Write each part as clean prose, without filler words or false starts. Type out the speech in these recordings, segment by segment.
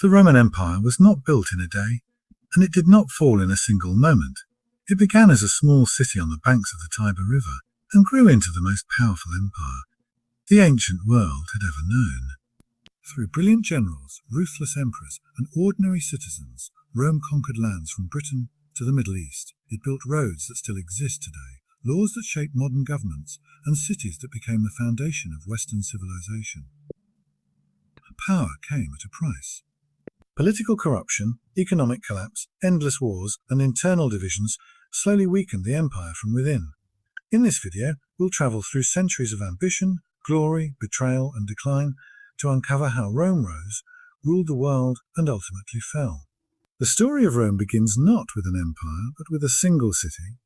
The Roman Empire was not built in a day, and it did not fall in a single moment. It began as a small city on the banks of the Tiber River and grew into the most powerful empire the ancient world had ever known. Through brilliant generals, ruthless emperors, and ordinary citizens, Rome conquered lands from Britain to the Middle East. It built roads that still exist today, laws that shaped modern governments, and cities that became the foundation of Western civilization. Power came at a price. Political corruption, economic collapse, endless wars, and internal divisions slowly weakened the empire from within. In this video, we'll travel through centuries of ambition, glory, betrayal, and decline to uncover how Rome rose, ruled the world, and ultimately fell. The story of Rome begins not with an empire, but with a single city,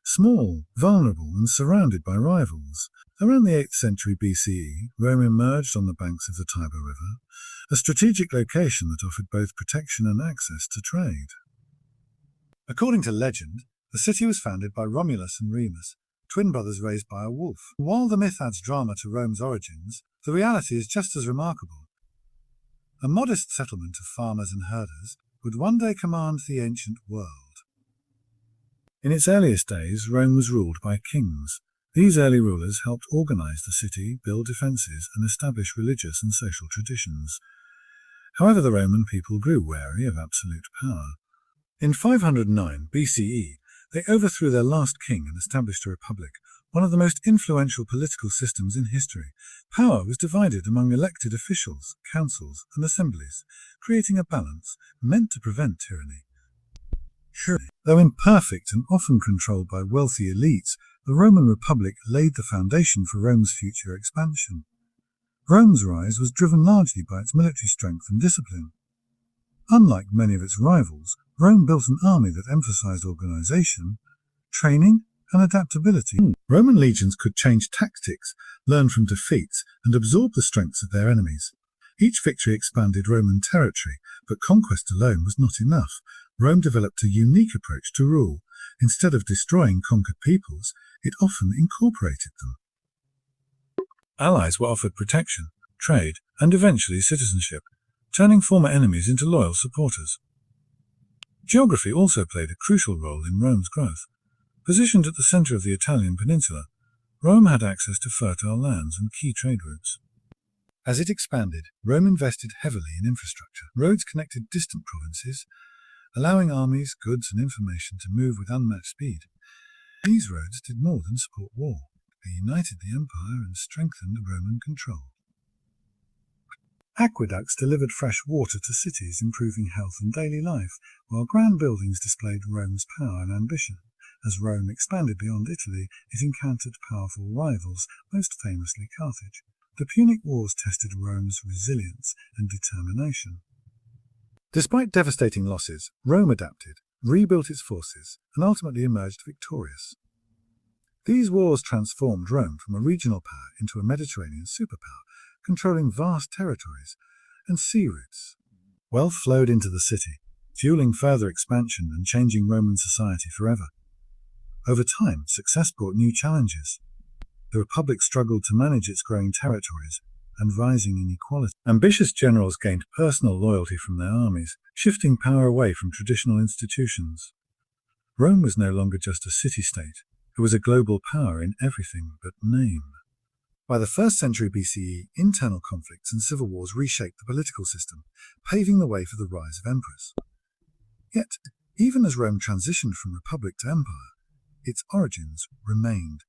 small, vulnerable, and surrounded by rivals. Around the 8th century BCE, Rome emerged on the banks of the Tiber River, a strategic location that offered both protection and access to trade. According to legend, the city was founded by Romulus and Remus, twin brothers raised by a wolf. While the myth adds drama to Rome's origins, the reality is just as remarkable. A modest settlement of farmers and herders would one day command the ancient world. In its earliest days, Rome was ruled by kings. These early rulers helped organize the city, build defenses, and establish religious and social traditions. However, the Roman people grew wary of absolute power. In 509 BCE, they overthrew their last king and established a republic, one of the most influential political systems in history. Power was divided among elected officials, councils, and assemblies, creating a balance meant to prevent tyranny. Though imperfect and often controlled by wealthy elites, the Roman Republic laid the foundation for Rome's future expansion. Rome's rise was driven largely by its military strength and discipline. Unlike many of its rivals, Rome built an army that emphasized organization, training, and adaptability. Roman legions could change tactics, learn from defeats, and absorb the strengths of their enemies. Each victory expanded Roman territory, but conquest alone was not enough. Rome developed a unique approach to rule. Instead of destroying conquered peoples, it often incorporated them. Allies were offered protection, trade, and eventually citizenship, turning former enemies into loyal supporters. Geography also played a crucial role in Rome's growth. Positioned at the center of the Italian peninsula, Rome had access to fertile lands and key trade routes. As it expanded, Rome invested heavily in infrastructure. Roads connected distant provinces, allowing armies, goods, and information to move with unmatched speed. These roads did more than support war. They united the empire and strengthened Roman control. Aqueducts delivered fresh water to cities, improving health and daily life, while grand buildings displayed Rome's power and ambition. As Rome expanded beyond Italy, it encountered powerful rivals, most famously Carthage. The Punic Wars tested Rome's resilience and determination. Despite devastating losses, Rome adapted, rebuilt its forces, and ultimately emerged victorious. These wars transformed Rome from a regional power into a Mediterranean superpower, controlling vast territories and sea routes. Wealth flowed into the city, fueling further expansion and changing Roman society forever. Over time, success brought new challenges. The Republic struggled to manage its growing territories and rising inequality. Ambitious generals gained personal loyalty from their armies, shifting power away from traditional institutions. Rome was no longer just a city-state. It was a global power in everything but name. By the 1st century BCE, internal conflicts and civil wars reshaped the political system, paving the way for the rise of emperors. Yet, even as Rome transitioned from republic to empire, its origins remained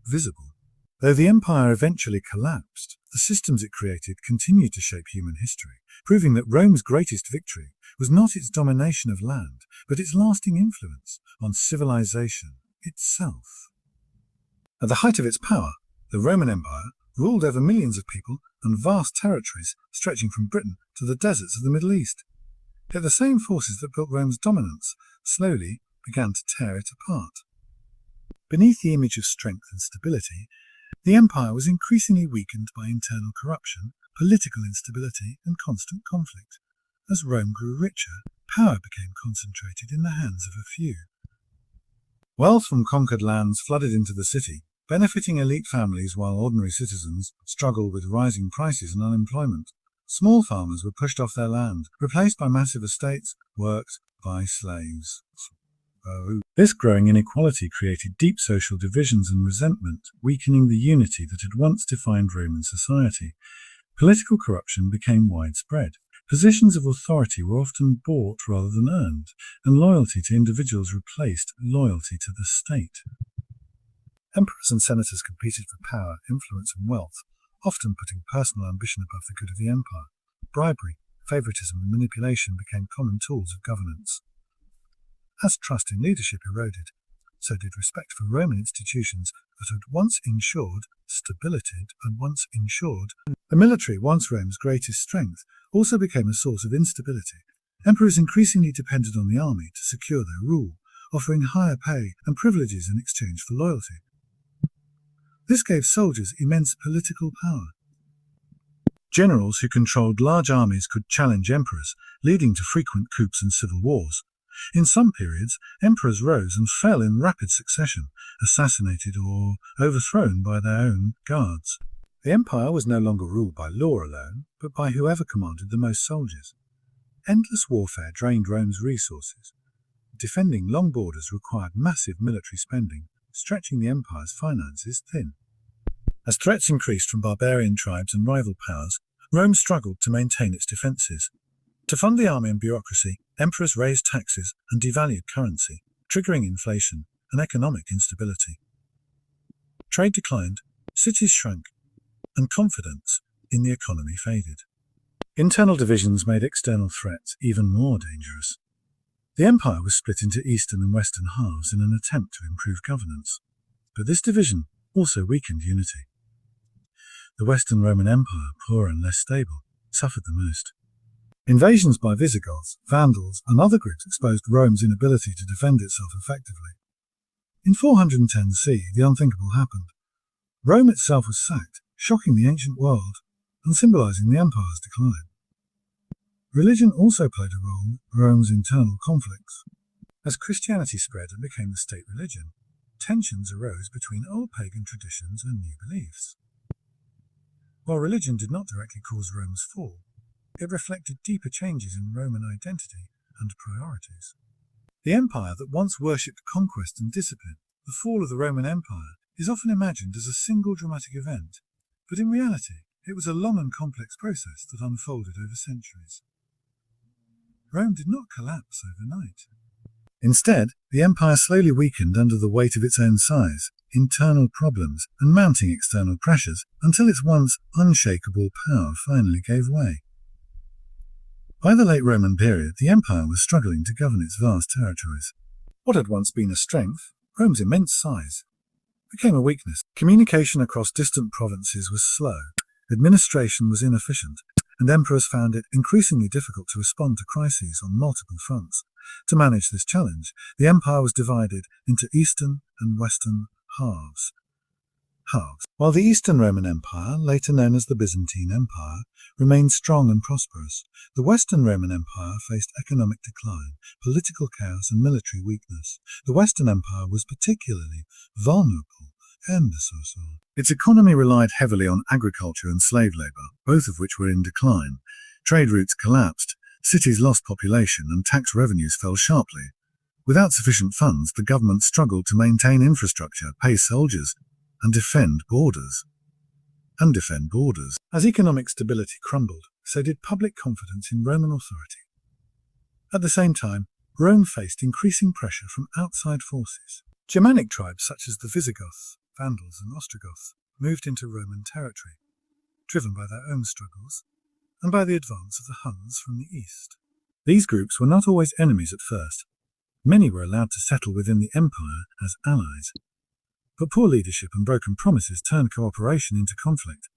visible. Though the empire eventually collapsed, the systems it created continued to shape human history, proving that Rome's greatest victory was not its domination of land, but its lasting influence on civilization itself. At the height of its power, the Roman Empire ruled over millions of people and vast territories stretching from Britain to the deserts of the Middle East. Yet the same forces that built Rome's dominance slowly began to tear it apart. Beneath the image of strength and stability, the empire was increasingly weakened by internal corruption, political instability, and constant conflict. As Rome grew richer, power became concentrated in the hands of a few. Wealth from conquered lands flooded into the city, benefiting elite families while ordinary citizens struggled with rising prices and unemployment. Small farmers were pushed off their land, replaced by massive estates, worked by slaves. This growing inequality created deep social divisions and resentment, weakening the unity that had once defined Roman society. Political corruption became widespread. Positions of authority were often bought rather than earned, and loyalty to individuals replaced loyalty to the state. Emperors and senators competed for power, influence, and wealth, often putting personal ambition above the good of the empire. Bribery, favoritism, and manipulation became common tools of governance. As trust in leadership eroded, so did respect for Roman institutions that had once ensured stability and once ensured. The military, once Rome's greatest strength, also became a source of instability. Emperors increasingly depended on the army to secure their rule, offering higher pay and privileges in exchange for loyalty. This gave soldiers immense political power. Generals who controlled large armies could challenge emperors, leading to frequent coups and civil wars. In some periods, emperors rose and fell in rapid succession, assassinated or overthrown by their own guards. The empire was no longer ruled by law alone, but by whoever commanded the most soldiers. Endless warfare drained Rome's resources. Defending long borders required massive military spending, stretching the empire's finances thin. As threats increased from barbarian tribes and rival powers, Rome struggled to maintain its defences. To fund the army and bureaucracy, emperors raised taxes and devalued currency, triggering inflation and economic instability. Trade declined, cities shrank, and confidence in the economy faded. Internal divisions made external threats even more dangerous. The empire was split into eastern and western halves in an attempt to improve governance, but this division also weakened unity. The Western Roman Empire, poor and less stable, suffered the most. Invasions by Visigoths, Vandals, and other groups exposed Rome's inability to defend itself effectively. In 410 CE, the unthinkable happened. Rome itself was sacked, shocking the ancient world and symbolizing the empire's decline. Religion also played a role in Rome's internal conflicts. As Christianity spread and became the state religion, tensions arose between old pagan traditions and new beliefs. While religion did not directly cause Rome's fall, it reflected deeper changes in Roman identity and priorities. The empire that once worshipped conquest and discipline, the fall of the Roman Empire, is often imagined as a single dramatic event, but in reality, it was a long and complex process that unfolded over centuries. Rome did not collapse overnight. Instead, the empire slowly weakened under the weight of its own size, internal problems, and mounting external pressures, until its once unshakable power finally gave way. By the late Roman period, the empire was struggling to govern its vast territories. What had once been a strength, Rome's immense size, became a weakness. Communication across distant provinces was slow, administration was inefficient, and emperors found it increasingly difficult to respond to crises on multiple fronts. To manage this challenge, the empire was divided into eastern and western halves. While the Eastern Roman Empire, later known as the Byzantine Empire, remained strong and prosperous, the Western Roman Empire faced economic decline, political chaos, and military weakness. The Western Empire was particularly vulnerable and dissocial. Its economy relied heavily on agriculture and slave labor, both of which were in decline. Trade routes collapsed, cities lost population, and tax revenues fell sharply. Without sufficient funds, the government struggled to maintain infrastructure, pay soldiers, and defend borders. As economic stability crumbled, so did public confidence in Roman authority. At the same time, Rome faced increasing pressure from outside forces. Germanic tribes such as the Visigoths, Vandals, and Ostrogoths moved into Roman territory, driven by their own struggles and by the advance of the Huns from the east. These groups were not always enemies at first. Many were allowed to settle within the empire as allies. But poor leadership and broken promises turned cooperation into conflict.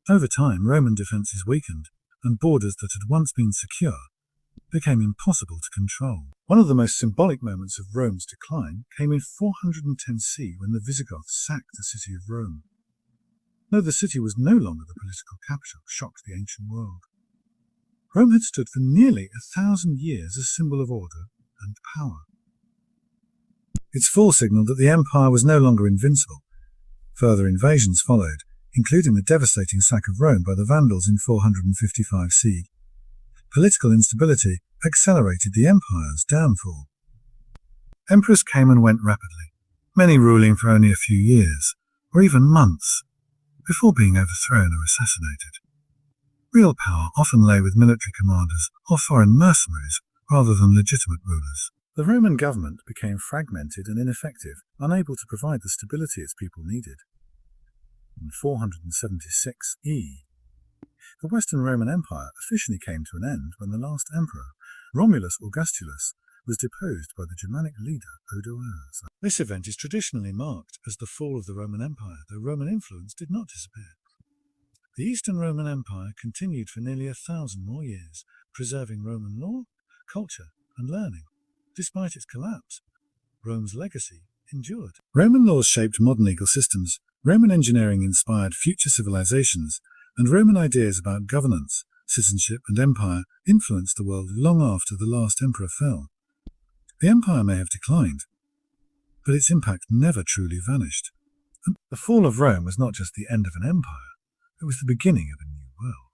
Over time, Roman defences weakened, and borders that had once been secure became impossible to control. One of the most symbolic moments of Rome's decline came in 410 CE when the Visigoths sacked the city of Rome. Though the city was no longer the political capital, shocked the ancient world. Rome had stood for nearly 1,000 years as a symbol of order and power. Its fall signaled that the empire was no longer invincible. Further invasions followed, including the devastating sack of Rome by the Vandals in 455 CE. Political instability accelerated the empire's downfall. Emperors came and went rapidly, many ruling for only a few years, or even months, before being overthrown or assassinated. Real power often lay with military commanders or foreign mercenaries rather than legitimate rulers. The Roman government became fragmented and ineffective, unable to provide the stability its people needed. In 476 E, the Western Roman Empire officially came to an end when the last emperor, Romulus Augustulus, was deposed by the Germanic leader Odoacer. This event is traditionally marked as the fall of the Roman Empire, though Roman influence did not disappear. The Eastern Roman Empire continued for nearly 1,000 more years, preserving Roman law, culture, and learning. Despite its collapse, Rome's legacy endured. Roman laws shaped modern legal systems, Roman engineering inspired future civilizations, and Roman ideas about governance, citizenship, and empire influenced the world long after the last emperor fell. The empire may have declined, but its impact never truly vanished. The fall of Rome was not just the end of an empire, it was the beginning of a new world.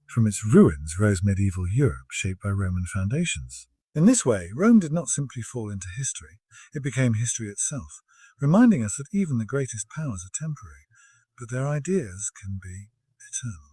From its ruins rose medieval Europe, shaped by Roman foundations. In this way, Rome did not simply fall into history, it became history itself, reminding us that even the greatest powers are temporary, but their ideas can be eternal.